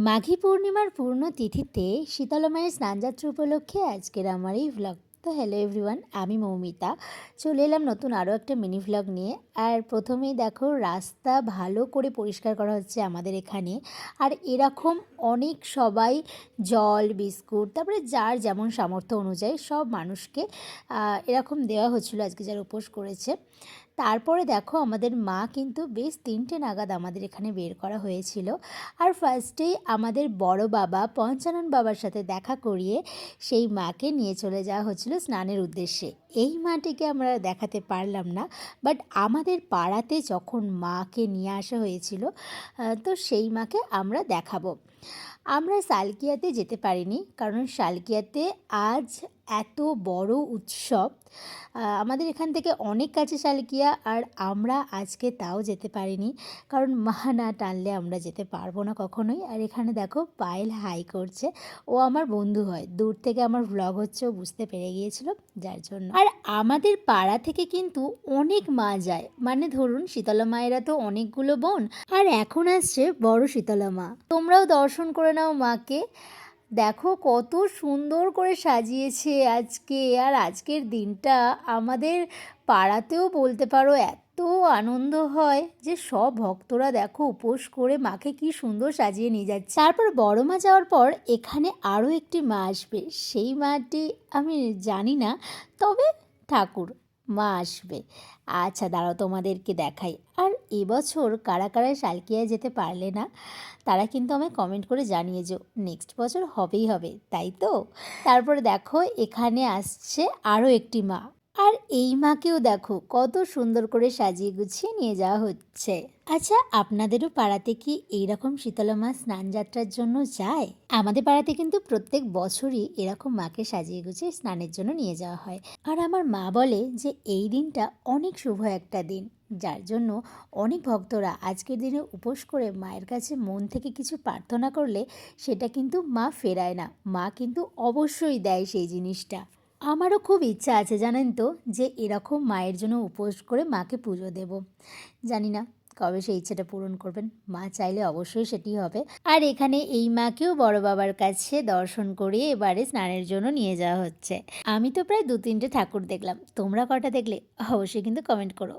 মাঘী পূর্ণিমার পূর্ণ তিথিতে শীতলা মায়ের স্নানযাত্রা উপলক্ষে আজকের আমার এই ভ্লগ। তো হ্যালো এভরিওয়ান, আমি মৌমিতা চলে এলাম নতুন আরও একটা মিনি ভ্লগ নিয়ে। আর প্রথমেই দেখো রাস্তা ভালো করে পরিষ্কার করা হচ্ছে আমাদের এখানে। আর এরকম অনেক সবাই জল বিস্কুট তারপরে যার যেমন সামর্থ্য অনুযায়ী সব মানুষকে এরকম দেওয়া হচ্ছিলো আজকে যারা উপোস করেছে। তারপরে দেখো আমাদের মা কিন্তু বেশ 3টে নাগাদ আমাদের এখানে বের করা হয়েছিল। আর ফার্স্টেই আমাদের বড় বাবা পঞ্চানন বাবার সাথে দেখা করিয়ে সেই মাকে নিয়ে চলে যাওয়া হচ্ছিল স্নানের উদ্দেশ্যে। এই মাটিকে আমরা দেখাতে পারলাম না, বাট আমাদের পাড়াতে যখন মাকে নিয়ে আসা হয়েছিল তো সেই মাকে আমরা দেখাবো। আমরা সালকিয়াতে যেতে পারিনি, কারণ সালকিয়াতে আজ এত বড় উৎসব। আমাদের এখান থেকে অনেক কাছে সালকিয়া, আর আমরা আজকে তাও যেতে পারিনি, কারণ মা না টানলে আমরা যেতে পারবো না কখনোই। আর এখানে দেখো পায়েল হাই করছে, ও আমার বন্ধু হয়, দূর থেকে আমার ভ্লগ হচ্ছে ও বুঝতে পেরে গিয়েছিল যার জন্য। আর আমাদের পাড়া থেকে কিন্তু অনেক মা যায়, মানে ধরুন শীতলা মায়েরা তো অনেকগুলো বোন, আর এখন আসছে বড় শীতলা মা। তোমরাও দর্শন করে নাও মাকে। দেখো কত সুন্দর করে সাজিয়েছে আজকে। আর আজকের দিনটা আমাদের পাড়াতেও বলতে পারো এত আনন্দ হয় যে সব ভক্তরা দেখো উপোস করে মাকে কি সুন্দর সাজিয়ে নিয়ে যাচ্ছে। তারপর বড় মা যাওয়ার পর এখানে আরও একটি মা আসবে, সেই মাটি আমি জানি না, তবে ঠাকুর মা আসবে। আচ্ছা দাঁড়াও তোমাদেরকে দেখাই। আর এবছর কারা কারা সালকিয়ায় যেতে পারলে না তারা কিন্তু আমায় কমেন্ট করে জানিয়ে যে নেক্সট বছর হবেই হবে, তাই তো। তারপরে দেখো এখানে আসছে আরও একটি মা, আর এই মাকেও দেখো কত সুন্দর করে সাজিয়ে গুছিয়ে নিয়ে যাওয়া হচ্ছে। আচ্ছা আপনাদেরও পাড়াতে কি এইরকম শীতলা মা স্নান যাত্রার জন্য যায়? আমাদের পাড়াতে কিন্তু প্রত্যেক বছরই এরকম মাকে সাজিয়ে গুছিয়ে স্নানের জন্য নিয়ে যাওয়া হয়। আর আমার মা বলে যে এই দিনটা অনেক শুভ একটা দিন, যার জন্য অনেক ভক্তরা আজকের দিনে উপোস করে মায়ের কাছে মন থেকে কিছু প্রার্থনা করলে সেটা কিন্তু মা ফেরায় না, মা কিন্তু অবশ্যই দেয় সেই জিনিসটা। আমারও খুব ইচ্ছা আছে জানেন তো, যে এরকম মায়ের জন্য উপোস করে মাকে পুজো দেব। জানি না কবে সেই ইচ্ছেটা পূরণ করবেন, মা চাইলে অবশ্যই সেটি হবে। আর এখানে এই মাকেও বড় বাবার কাছে দর্শন করিয়ে এবারে স্নানের জন্য নিয়ে যাওয়া হচ্ছে। আমি তো প্রায় 2-3টে ঠাকুর দেখলাম, তোমরা কটা দেখলে অবশ্যই কিন্তু কমেন্ট করো।